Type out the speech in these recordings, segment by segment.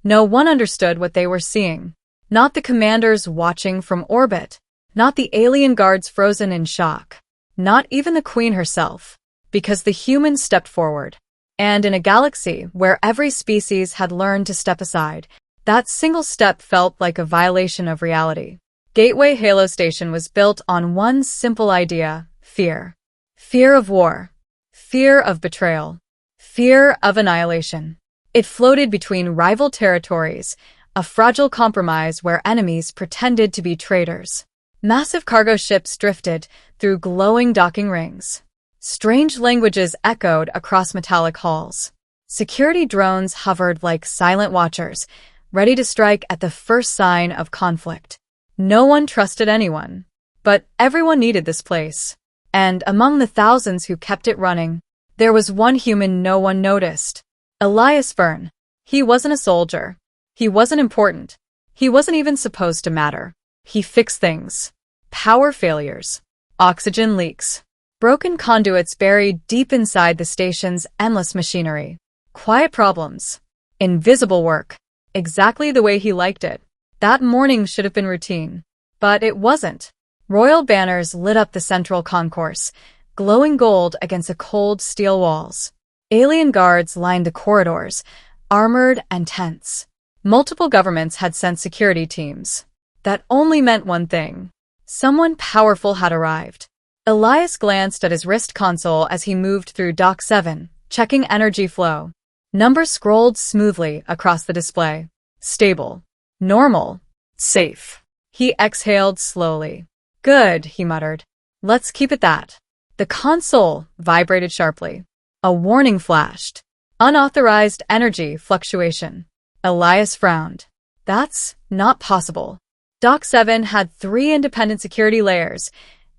No one understood what they were seeing. Not the commanders watching from orbit. Not the alien guards frozen in shock. Not even the Queen herself. Because the humans stepped forward. And in a galaxy where every species had learned to step aside, that single step felt like a violation of reality. Gateway Halo Station was built on one simple idea: fear. Fear of war. Fear of betrayal. Fear of annihilation. It floated between rival territories, a fragile compromise where enemies pretended to be traitors. Massive cargo ships drifted through glowing docking rings. Strange languages echoed across metallic halls. Security drones hovered like silent watchers, ready to strike at the first sign of conflict. No one trusted anyone, but everyone needed this place. And among the thousands who kept it running, there was one human no one noticed. Elias Vern. He wasn't a soldier. He wasn't important. He wasn't even supposed to matter. He fixed things. Power failures. Oxygen leaks. Broken conduits buried deep inside the station's endless machinery. Quiet problems. Invisible work. Exactly the way he liked it. That morning should have been routine. But it wasn't. Royal banners lit up the central concourse, glowing gold against the cold steel walls. Alien guards lined the corridors, armored and tense. Multiple governments had sent security teams. That only meant one thing. Someone powerful had arrived. Elias glanced at his wrist console as he moved through Dock 7, checking energy flow. Numbers scrolled smoothly across the display. Stable. Normal. Safe. He exhaled slowly. Good, he muttered. Let's keep it that. The console vibrated sharply. A warning flashed. Unauthorized energy fluctuation. Elias frowned. That's not possible. Dock 7 had 3 independent security layers,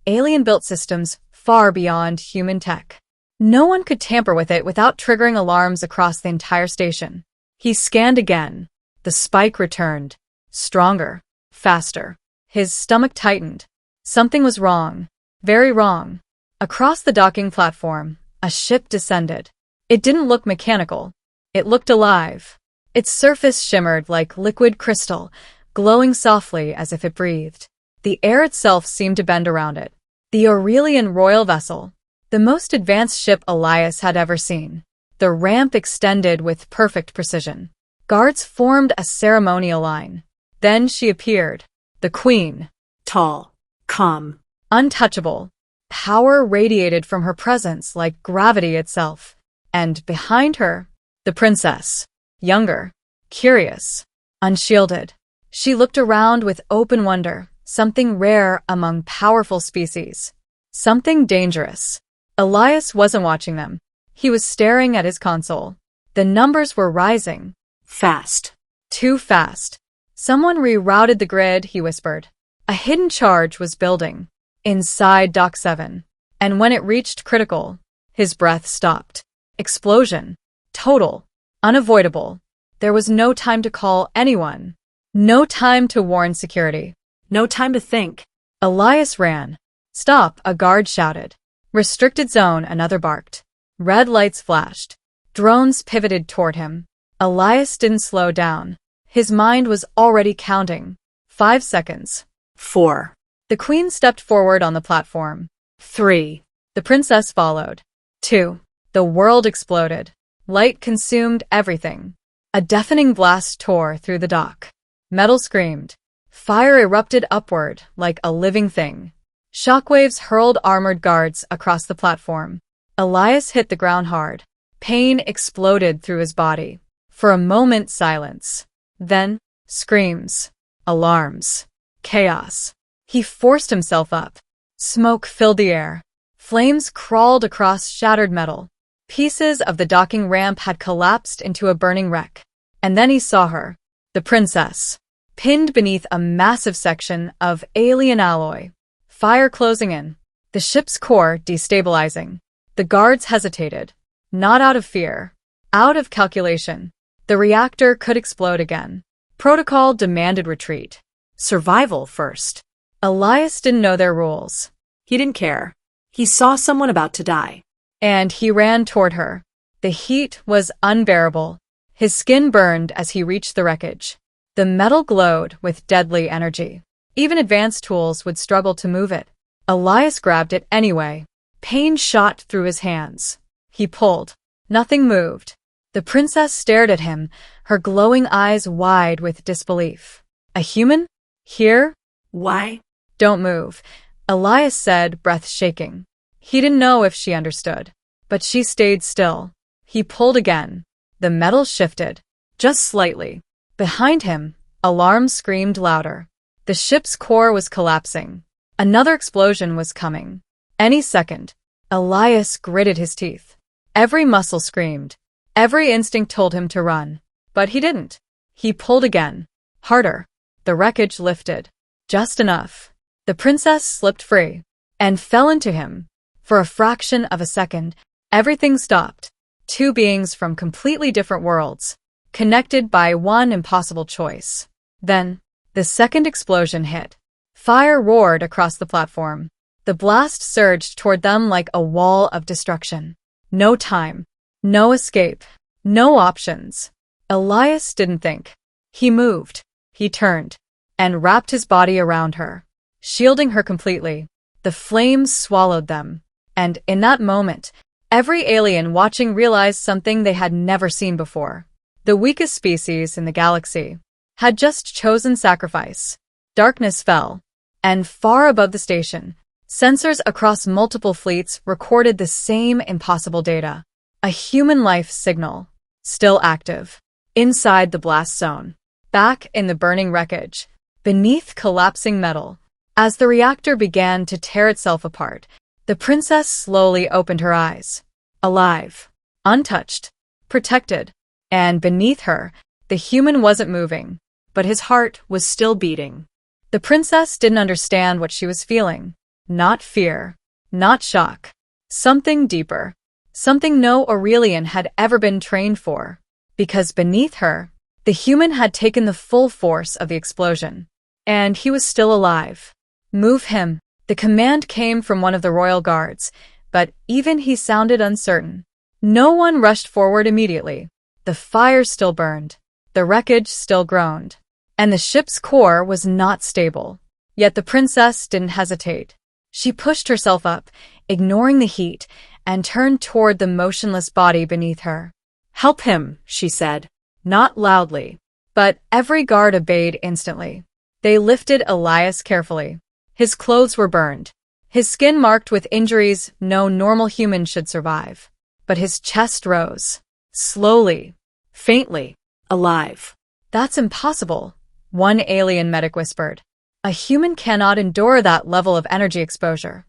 alien-built systems far beyond human tech. No one could tamper with it without triggering alarms across the entire station. He scanned again. The spike returned. Stronger. Faster. His stomach tightened. Something was wrong. Very wrong. Across the docking platform, a ship descended. It didn't look mechanical. It looked alive. Its surface shimmered like liquid crystal, glowing softly as if it breathed. The air itself seemed to bend around it. The Aurelian royal vessel. The most advanced ship Elias had ever seen. The ramp extended with perfect precision. Guards formed a ceremonial line. Then she appeared. The Queen. Tall. Calm. Untouchable. Power radiated from her presence like gravity itself. And behind her, the princess. Younger. Curious. Unshielded. She looked around with open wonder, something rare among powerful species. Something dangerous. Elias wasn't watching them. He was staring at his console. The numbers were rising. Fast. Too fast. Someone rerouted the grid, he whispered. A hidden charge was building. Inside Dock 7. And when it reached critical, his breath stopped. Explosion. Total. Unavoidable. There was no time to call anyone. No time to warn security. No time to think. Elias ran. Stop, a guard shouted. Restricted zone, another barked. Red lights flashed. Drones pivoted toward him. Elias didn't slow down. His mind was already counting. 5 seconds. 4. The Queen stepped forward on the platform. 3. The princess followed. 2. The world exploded. Light consumed everything. A deafening blast tore through the dock. Metal screamed. Fire erupted upward like a living thing. Shockwaves hurled armored guards across the platform. Elias hit the ground hard. Pain exploded through his body. For a moment, silence. Then, screams. Alarms. Chaos. He forced himself up. Smoke filled the air. Flames crawled across shattered metal. Pieces of the docking ramp had collapsed into a burning wreck. And then he saw her. The princess. Pinned beneath a massive section of alien alloy. Fire closing in. The ship's core destabilizing. The guards hesitated. Not out of fear. Out of calculation. The reactor could explode again. Protocol demanded retreat. Survival first. Elias didn't know their rules. He didn't care. He saw someone about to die. And he ran toward her. The heat was unbearable. His skin burned as he reached the wreckage. The metal glowed with deadly energy. Even advanced tools would struggle to move it. Elias grabbed it anyway. Pain shot through his hands. He pulled. Nothing moved. The princess stared at him, her glowing eyes wide with disbelief. A human? Here? Why? Don't move, Elias said, breath shaking. He didn't know if she understood, but she stayed still. He pulled again. The metal shifted, just slightly. Behind him, alarms screamed louder. The ship's core was collapsing. Another explosion was coming. Any second. Elias gritted his teeth. Every muscle screamed. Every instinct told him to run. But he didn't. He pulled again. Harder. The wreckage lifted. Just enough. The princess slipped free and fell into him. For a fraction of a second, everything stopped. Two beings from completely different worlds, connected by one impossible choice. Then, the second explosion hit. Fire roared across the platform. The blast surged toward them like a wall of destruction. No time. No escape. No options. Elias didn't think. He moved. He turned and wrapped his body around her, shielding her completely. The flames swallowed them. And in that moment, every alien watching realized something they had never seen before. The weakest species in the galaxy had just chosen sacrifice. Darkness fell, and far above the station, sensors across multiple fleets recorded the same impossible data. A human life signal, still active, inside the blast zone, back in the burning wreckage, beneath collapsing metal. As the reactor began to tear itself apart, the princess slowly opened her eyes. Alive, untouched, protected, and beneath her, the human wasn't moving, but his heart was still beating. The princess didn't understand what she was feeling. Not fear, not shock. Something deeper. Something no Aurelian had ever been trained for. Because beneath her, the human had taken the full force of the explosion. And he was still alive. Move him. The command came from one of the royal guards, but even he sounded uncertain. No one rushed forward immediately. The fire still burned. The wreckage still groaned. And the ship's core was not stable. Yet the princess didn't hesitate. She pushed herself up, ignoring the heat, and turned toward the motionless body beneath her. "Help him," she said. Not loudly. But every guard obeyed instantly. They lifted Elias carefully. His clothes were burned. His skin marked with injuries no normal human should survive. But his chest rose. Slowly. Faintly. Alive. "That's impossible," one alien medic whispered. "A human cannot endure that level of energy exposure."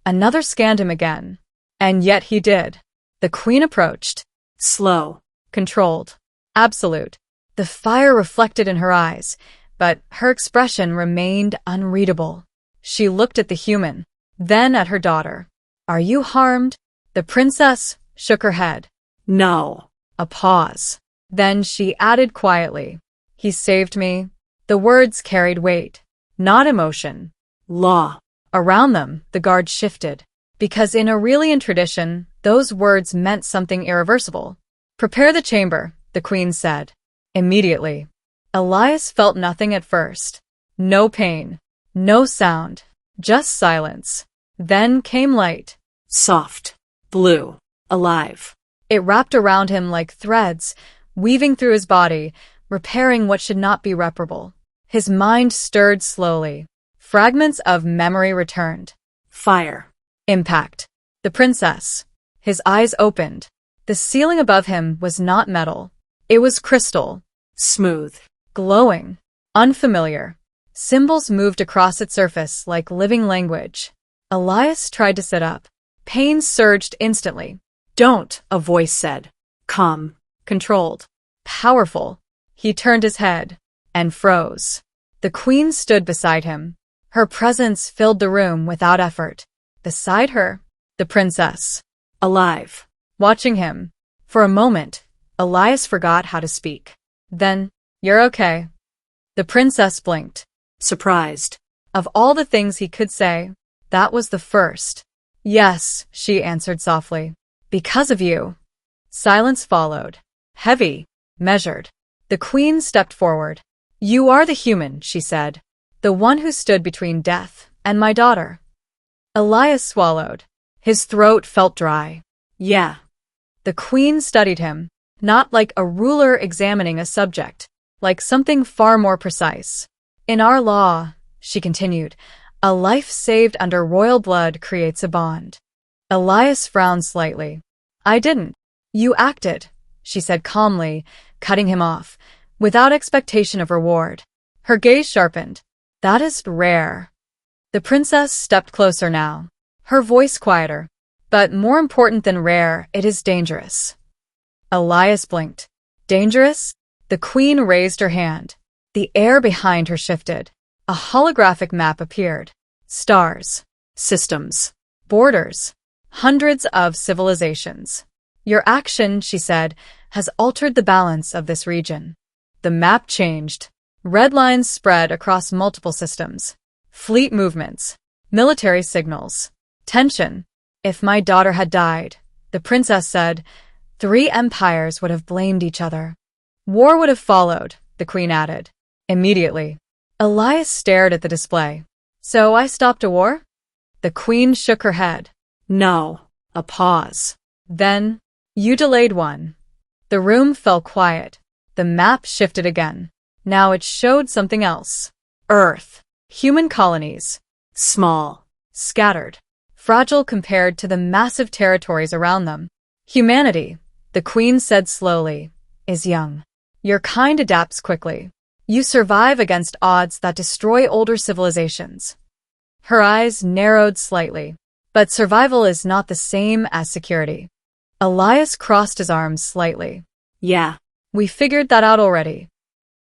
Another scanned him again. And yet he did. The queen approached. Slow. Controlled. Absolute. The fire reflected in her eyes, but her expression remained unreadable. She looked at the human, then at her daughter. "Are you harmed?" The princess shook her head. "No." A pause. Then she added quietly, "He saved me." The words carried weight, not emotion. Law. Around them, the guard shifted. Because in Aurelian tradition, those words meant something irreversible. "Prepare the chamber," the queen said. Immediately. Elias felt nothing at first. No pain. No sound. Just silence. Then came light. Soft. Blue. Alive. It wrapped around him like threads, weaving through his body, repairing what should not be reparable. His mind stirred slowly. Fragments of memory returned. Fire. Impact. The princess. His eyes opened. The ceiling above him was not metal. It was crystal. Smooth. Glowing. Unfamiliar. Symbols moved across its surface like living language. Elias tried to sit up. Pain surged instantly. "Don't," a voice said. Calm. Controlled. Powerful. He turned his head and froze. The queen stood beside him. Her presence filled the room without effort. Beside her, the princess. Alive. Watching him. For a moment, Elias forgot how to speak. Then, "You're okay." The princess blinked. Surprised. Of all the things he could say, that was the first. "Yes," she answered softly. "Because of you." Silence followed. Heavy. measured. The queen stepped forward. You are the human, she said. The one who stood between death and my daughter. Elias swallowed. His throat felt dry. Yeah. The queen studied him, not like a ruler examining a subject, like something far more precise. In our law, she continued, a life saved under royal blood creates a bond. Elias frowned slightly. I didn't. You acted, she said calmly, cutting him off, without expectation of reward. Her gaze sharpened. That is rare. The princess stepped closer now, her voice quieter. But more important than rare, it is dangerous. Elias blinked. Dangerous? The queen raised her hand. The air behind her shifted. A holographic map appeared. Stars, systems, borders, hundreds of civilizations. Your action, she said, has altered the balance of this region. The map changed. Red lines spread across multiple systems. Fleet movements, military signals, tension. If my daughter had died, the princess said, 3 empires would have blamed each other. War would have followed, the queen added. Immediately. Elias stared at the display. So I stopped a war? The queen shook her head. No. A pause. Then, you delayed one. The room fell quiet. The map shifted again. Now it showed something else. Earth. Human colonies. Small. Scattered. Fragile compared to the massive territories around them. Humanity, the queen said slowly, is young. Your kind adapts quickly. You survive against odds that destroy older civilizations. Her eyes narrowed slightly. But survival is not the same as security. Elias crossed his arms slightly. Yeah. We figured that out already.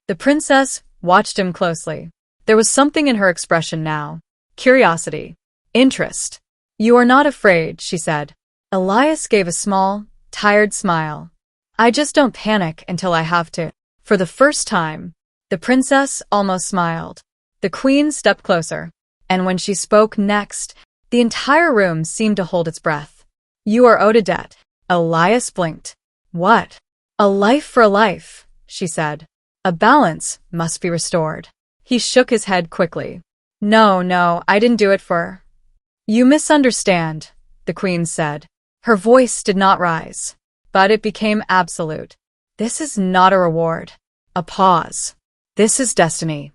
The princess watched him closely. There was something in her expression now. Curiosity. Interest. You are not afraid, she said. Elias gave a small, tired smile. I just don't panic until I have to. For the first time, the princess almost smiled. The queen stepped closer, and when she spoke next, the entire room seemed to hold its breath. You are owed a debt. Elias blinked. What? A life for a life, she said. A balance must be restored. He shook his head quickly. No, I didn't do it for... You misunderstand, the queen said. Her voice did not rise, but it became absolute. This is not a reward. A pause. This is destiny.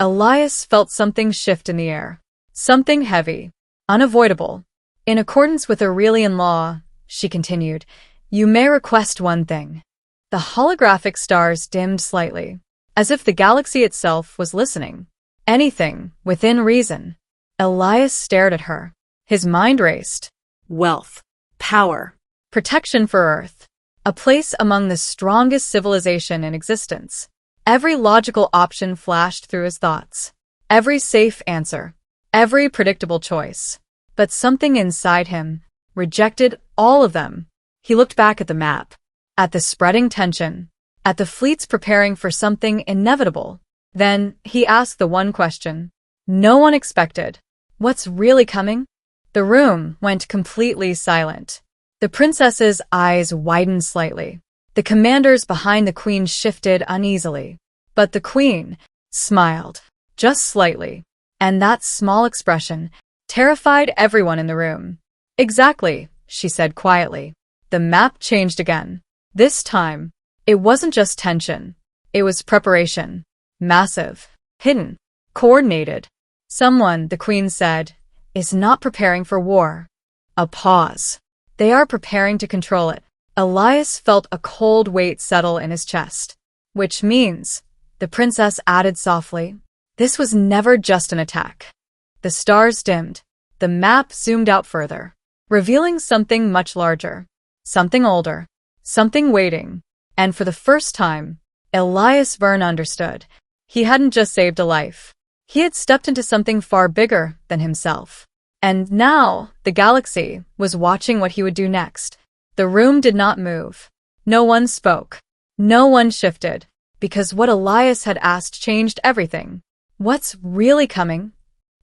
Elias felt something shift in the air. Something heavy. Unavoidable. In accordance with Aurelian law, she continued, you may request one thing. The holographic stars dimmed slightly, as if the galaxy itself was listening. Anything, within reason. Elias stared at her. His mind raced. Wealth. Power. Protection for Earth. A place among the strongest civilization in existence. Every logical option flashed through his thoughts. Every safe answer. Every predictable choice. But something inside him rejected all of them. He looked back at the map. At the spreading tension. At the fleets preparing for something inevitable. Then he asked the one question no one expected. What's really coming? The room went completely silent. The princess's eyes widened slightly. The commanders behind the queen shifted uneasily. But the queen smiled, just slightly. And that small expression terrified everyone in the room. Exactly, she said quietly. The map changed again. This time, it wasn't just tension. It was preparation. Massive, hidden, coordinated. Someone, the queen said, is not preparing for war. A pause. They are preparing to control it. Elias felt a cold weight settle in his chest. Which means, the princess added softly, this was never just an attack. The stars dimmed. The map zoomed out further, revealing something much larger. Something older. Something waiting. And for the first time, Elias Vern understood. He hadn't just saved a life. He had stepped into something far bigger than himself. And now, the galaxy was watching what he would do next. The room did not move. No one spoke. No one shifted. Because what Elias had asked changed everything. What's really coming?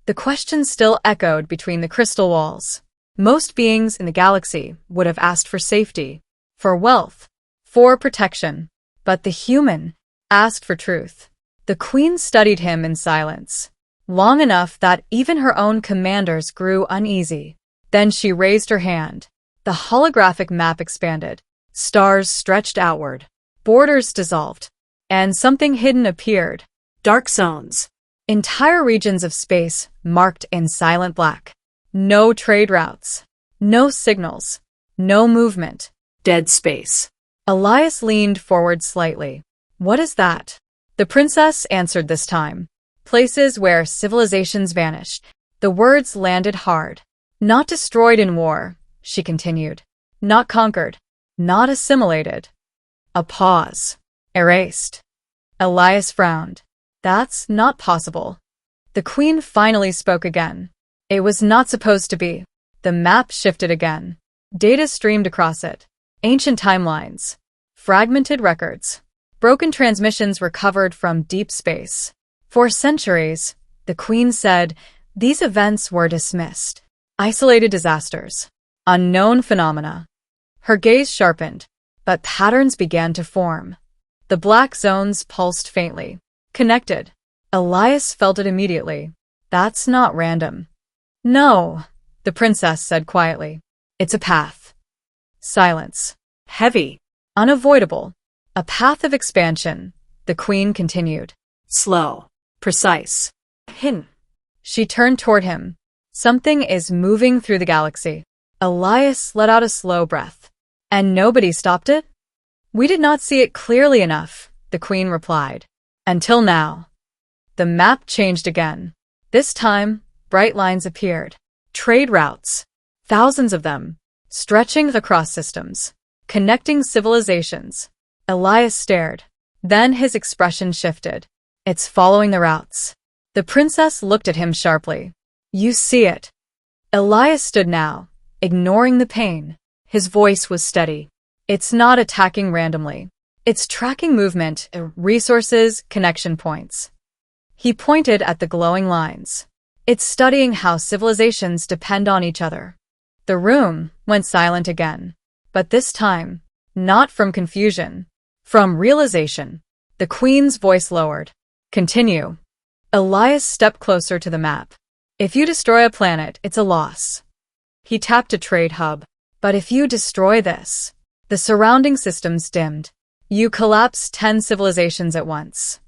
The question still echoed between the crystal walls. Most beings in the galaxy would have asked for safety, for wealth, for protection. But the human asked for truth. The queen studied him in silence, long enough that even her own commanders grew uneasy. Then she raised her hand. The holographic map expanded. Stars stretched outward. Borders dissolved. And something hidden appeared. Dark zones. Entire regions of space marked in silent black. No trade routes. No signals. No movement. Dead space. Elias leaned forward slightly. What is that? The princess answered this time. Places where civilizations vanished. The words landed hard. Not destroyed in war, she continued. Not conquered. Not assimilated. A pause. Erased. Elias frowned. That's not possible. The queen finally spoke again. It was not supposed to be. The map shifted again. Data streamed across it. Ancient timelines. Fragmented records. Broken transmissions recovered from deep space. For centuries, the queen said, these events were dismissed. Isolated disasters. Unknown phenomena. Her gaze sharpened, but patterns began to form. The black zones pulsed faintly. Connected. Elias felt it immediately. That's not random. No, the princess said quietly. It's a path. Silence. Heavy. Unavoidable. A path of expansion, the queen continued. Slow. Precise. Hidden. She turned toward him. Something is moving through the galaxy. Elias let out a slow breath. And nobody stopped it? We did not see it clearly enough, the queen replied. Until now. The map changed again. This time, bright lines appeared. Trade routes. Thousands of them. Stretching across systems. Connecting civilizations. Elias stared. Then his expression shifted. It's following the routes. The princess looked at him sharply. You see it. Elias stood now, ignoring the pain. His voice was steady. It's not attacking randomly. It's tracking movement, resources, connection points. He pointed at the glowing lines. It's studying how civilizations depend on each other. The room went silent again. But this time, not from confusion, from realization. The queen's voice lowered. Continue. Elias stepped closer to the map. If you destroy a planet, it's a loss. He tapped a trade hub. But if you destroy this, the surrounding systems dimmed. You collapse 10 civilizations at once.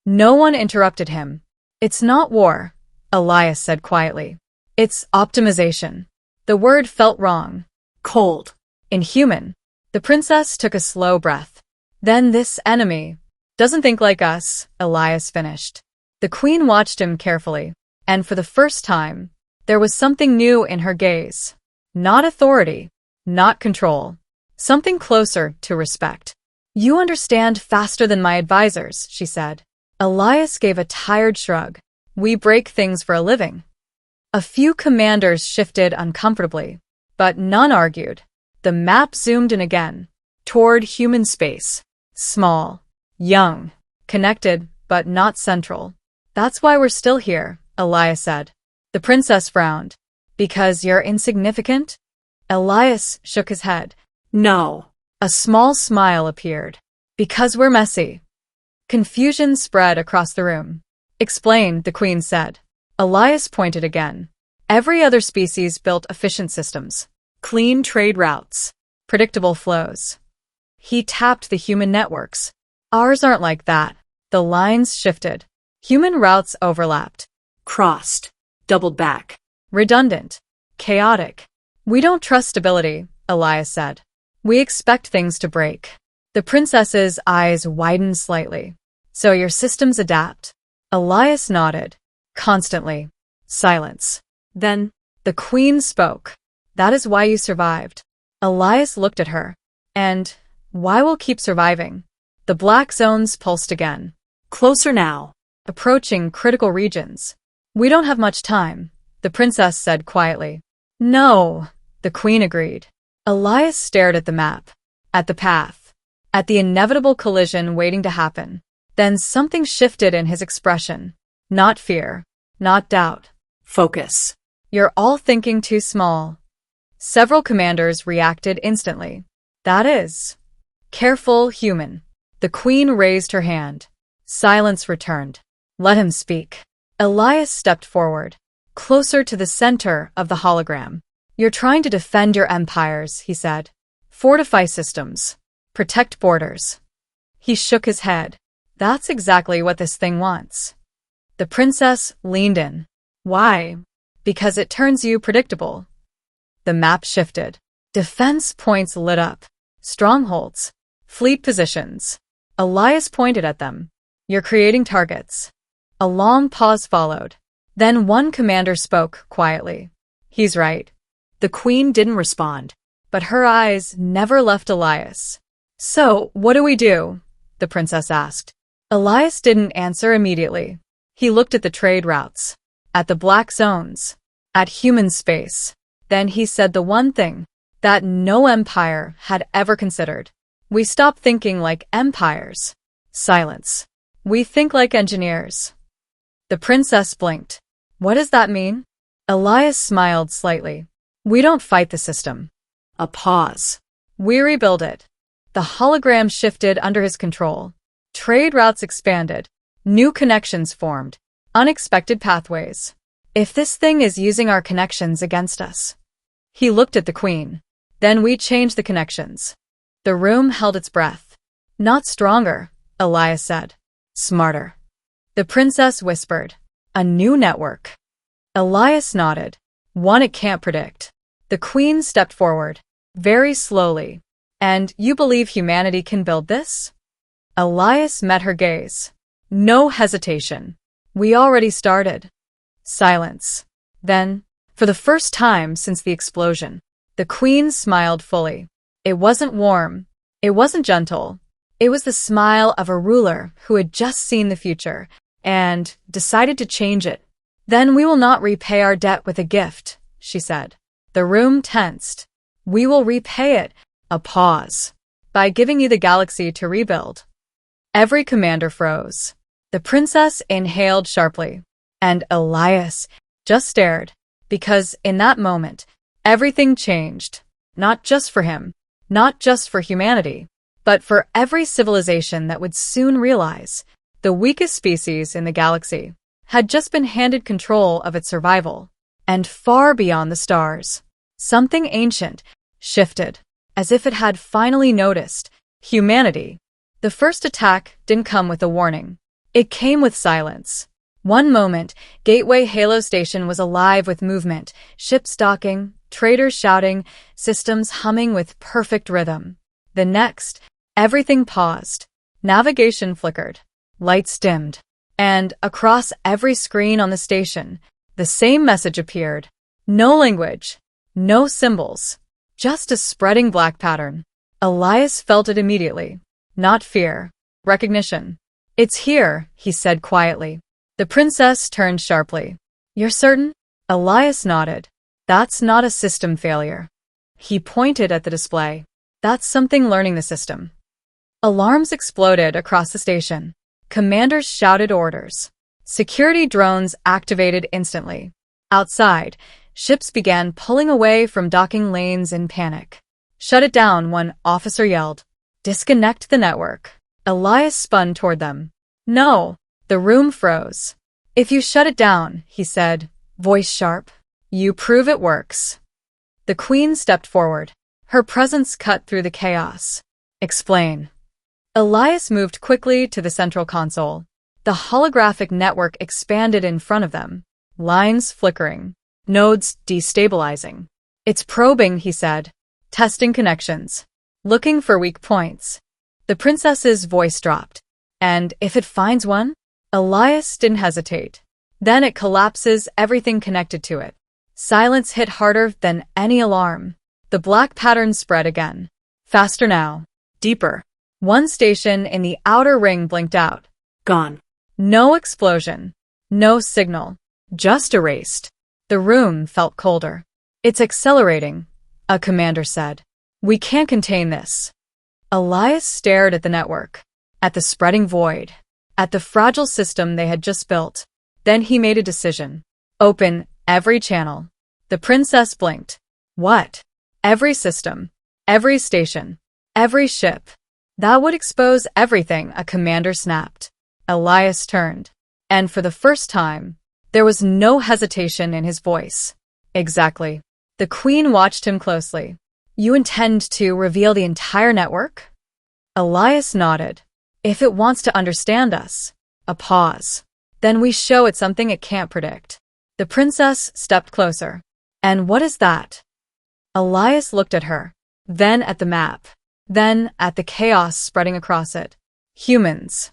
No one interrupted him. It's not war, Elias said quietly. It's optimization. The word felt wrong. Cold. Inhuman. The princess took a slow breath. Then this enemy doesn't think like us, Elias finished. The queen watched him carefully, and for the first time, there was something new in her gaze. Not authority, not control. Something closer to respect. You understand faster than my advisors, she said. Elias gave a tired shrug. We break things for a living. A few commanders shifted uncomfortably, but none argued. The map zoomed in again, toward human space. Small, young, connected, but not central. That's why we're still here, Elias said. The princess frowned. Because you're insignificant? Elias shook his head. No. A small smile appeared. Because we're messy. Confusion spread across the room. Explain, the queen said. Elias pointed again. Every other species built efficient systems. Clean trade routes. Predictable flows. He tapped the human networks. Ours aren't like that. The lines shifted. Human routes overlapped. Crossed. Doubled back. Redundant. Chaotic. We don't trust stability, Elias said. We expect things to break. The princess's eyes widened slightly. So your systems adapt? Elias nodded. Constantly. Silence. Then, the queen spoke. That is why you survived. Elias looked at her. And, why we'll keep surviving? The black zones pulsed again. Closer now. Approaching critical regions. We don't have much time, the princess said quietly. No, the queen agreed. Elias stared at the map. At the path. At the inevitable collision waiting to happen. Then something shifted in his expression. Not fear. Not doubt. Focus. You're all thinking too small. Several commanders reacted instantly. That is. Careful, human. The queen raised her hand. Silence returned. Let him speak. Elias stepped forward, closer to the center of the hologram. You're trying to defend your empires, he said. Fortify systems. Protect borders. He shook his head. That's exactly what this thing wants. The princess leaned in. Why? Because it turns you predictable. The map shifted. Defense points lit up. Strongholds. Fleet positions. Elias pointed at them. You're creating targets. A long pause followed. Then one commander spoke quietly. He's right. The queen didn't respond, but her eyes never left Elias. So, what do we do? The princess asked. Elias didn't answer immediately. He looked at the trade routes, at the black zones, at human space. Then he said the one thing that no empire had ever considered. We stop thinking like empires. Silence. We think like engineers. The princess blinked. What does that mean? Elias smiled slightly. We don't fight the system. A pause. We rebuild it. The hologram shifted under his control. Trade routes expanded. New connections formed. Unexpected pathways. If this thing is using our connections against us. He looked at the queen. Then we change the connections. The room held its breath. Not stronger, Elias said. Smarter. The princess whispered. A new network. Elias nodded. One it can't predict. The queen stepped forward, very slowly. And you believe humanity can build this? Elias met her gaze. No hesitation. We already started. Silence. Then, for the first time since the explosion, the queen smiled fully. It wasn't warm. It wasn't gentle. It was the smile of a ruler who had just seen the future and decided to change it. Then we will not repay our debt with a gift, she said. The room tensed. We will repay it, a pause, by giving you the galaxy to rebuild. Every commander froze. The princess inhaled sharply, and Elias just stared, because in that moment, everything changed, not just for him, not just for humanity, but for every civilization that would soon realize the weakest species in the galaxy had just been handed control of its survival. And far beyond the stars, something ancient shifted, as if it had finally noticed humanity. The first attack didn't come with a warning. It came with silence. One moment, Gateway Halo Station was alive with movement, ships docking, traders shouting, systems humming with perfect rhythm. The next, everything paused. Navigation flickered. Lights dimmed. And across every screen on the station, the same message appeared. No language. No symbols. Just a spreading black pattern. Elias felt it immediately. Not fear. Recognition. It's here, he said quietly. The princess turned sharply. You're certain? Elias nodded. That's not a system failure. He pointed at the display. That's something learning the system. Alarms exploded across the station. Commanders shouted orders. Security drones activated instantly. Outside, ships began pulling away from docking lanes in panic. Shut it down, one officer yelled. Disconnect the network. Elias spun toward them. No. The room froze. If you shut it down, he said, voice sharp, you prove it works. The queen stepped forward. Her presence cut through the chaos. Explain. Elias moved quickly to the central console. The holographic network expanded in front of them. Lines flickering. Nodes destabilizing. It's probing, he said. Testing connections. Looking for weak points. The princess's voice dropped. And if it finds one? Elias didn't hesitate. Then it collapses everything connected to it. Silence hit harder than any alarm. The black pattern spread again. Faster now. Deeper. One station in the outer ring blinked out. Gone. No explosion. No signal. Just erased. The room felt colder. It's accelerating, a commander said. We can't contain this. Elias stared at the network, at the spreading void, at the fragile system they had just built. Then he made a decision. Open every channel. The princess blinked. What? Every system. Every station. Every ship. That would expose everything, a commander snapped. Elias turned. And for the first time, there was no hesitation in his voice. Exactly. The Queen watched him closely. You intend to reveal the entire network? Elias nodded. If it wants to understand us. A pause. Then we show it something it can't predict. The princess stepped closer. And what is that? Elias looked at her, then at the map, then at the chaos spreading across it. Humans.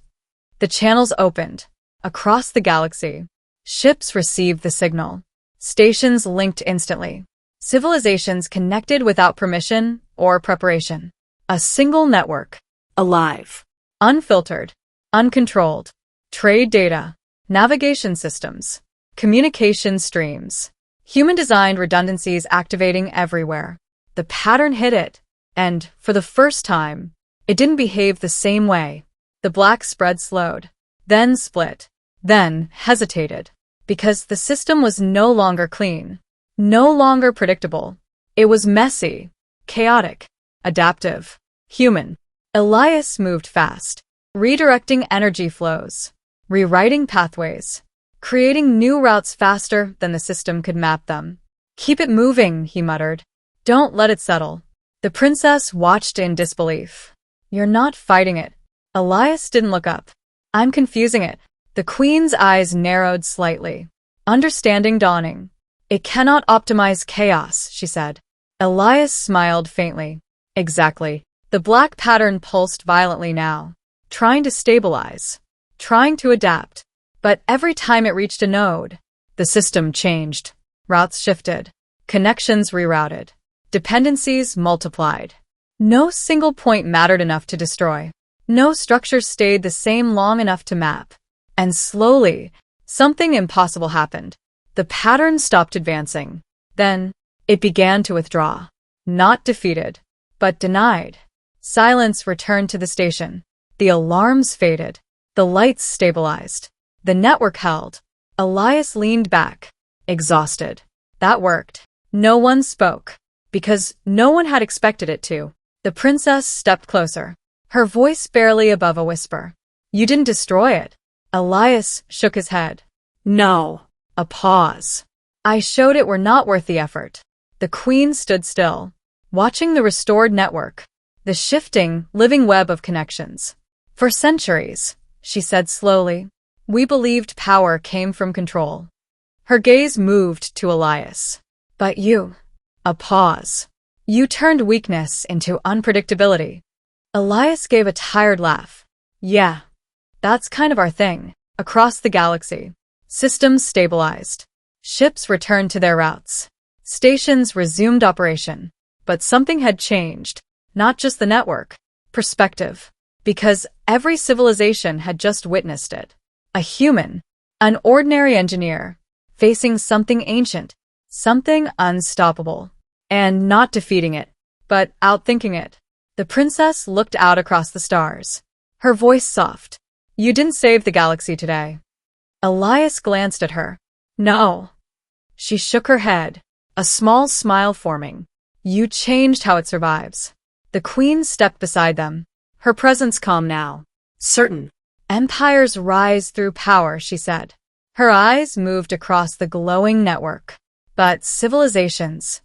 The channels opened. Across the galaxy. Ships received the signal. Stations linked instantly. Civilizations connected without permission or preparation. A single network. Alive. Unfiltered. Uncontrolled. Trade data. Navigation systems. Communication streams. Human-designed redundancies activating everywhere. The pattern hit it, and, for the first time, it didn't behave the same way. The black spread slowed, then split, then hesitated, because the system was no longer clean, no longer predictable. It was messy, chaotic, adaptive, human. Elias moved fast, redirecting energy flows, rewriting pathways, creating new routes faster than the system could map them. Keep it moving, he muttered. Don't let it settle. The princess watched in disbelief. You're not fighting it. Elias didn't look up. I'm confusing it. The Queen's eyes narrowed slightly. Understanding dawning. It cannot optimize chaos, she said. Elias smiled faintly. Exactly. The black pattern pulsed violently now, trying to stabilize, trying to adapt. But every time it reached a node, the system changed. Routes shifted. Connections rerouted. Dependencies multiplied. No single point mattered enough to destroy. No structure stayed the same long enough to map. And slowly, something impossible happened. The pattern stopped advancing. Then, it began to withdraw. Not defeated, but denied. Silence returned to the station. The alarms faded. The lights stabilized. The network held. Elias leaned back, exhausted. That worked. No one spoke, because no one had expected it to. The princess stepped closer, her voice barely above a whisper. You didn't destroy it. Elias shook his head. No. A pause. I showed it were not worth the effort. The Queen stood still, watching the restored network, the shifting, living web of connections. For centuries, she said slowly, we believed power came from control. Her gaze moved to Elias. But you. A pause. You turned weakness into unpredictability. Elias gave a tired laugh. Yeah. That's kind of our thing. Across the galaxy. Systems stabilized. Ships returned to their routes. Stations resumed operation. But something had changed. Not just the network. Perspective. Because every civilization had just witnessed it. A human. An ordinary engineer. Facing something ancient. Something unstoppable. And not defeating it. But outthinking it. The princess looked out across the stars. Her voice soft. You didn't save the galaxy today. Elias glanced at her. No. She shook her head, a small smile forming. You changed how it survives. The Queen stepped beside them, her presence calm now. Certain. Empires rise through power, she said. Her eyes moved across the glowing network. But civilizations.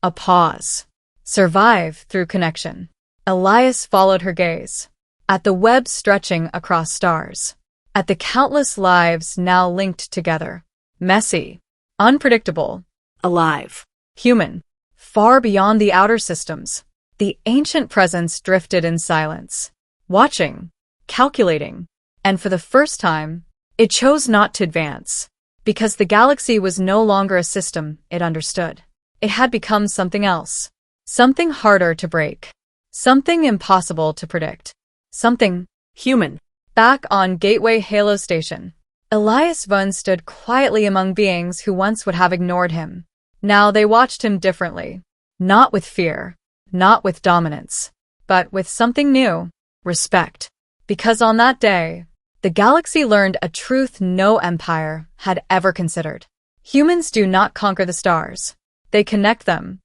A pause. Survive through connection. Elias followed her gaze. At the web stretching across stars. At the countless lives now linked together. Messy. Unpredictable. Alive. Human. Far beyond the outer systems. The ancient presence drifted in silence. Watching. Calculating. And for the first time, it chose not to advance. Because the galaxy was no longer a system it understood. It had become something else. Something harder to break. Something impossible to predict. Something human. Back on Gateway Halo Station, Elias Vern stood quietly among beings who once would have ignored him. Now they watched him differently. Not with fear, not with dominance, but with something new, respect. Because on that day, the galaxy learned a truth no empire had ever considered. Humans do not conquer the stars. They connect them.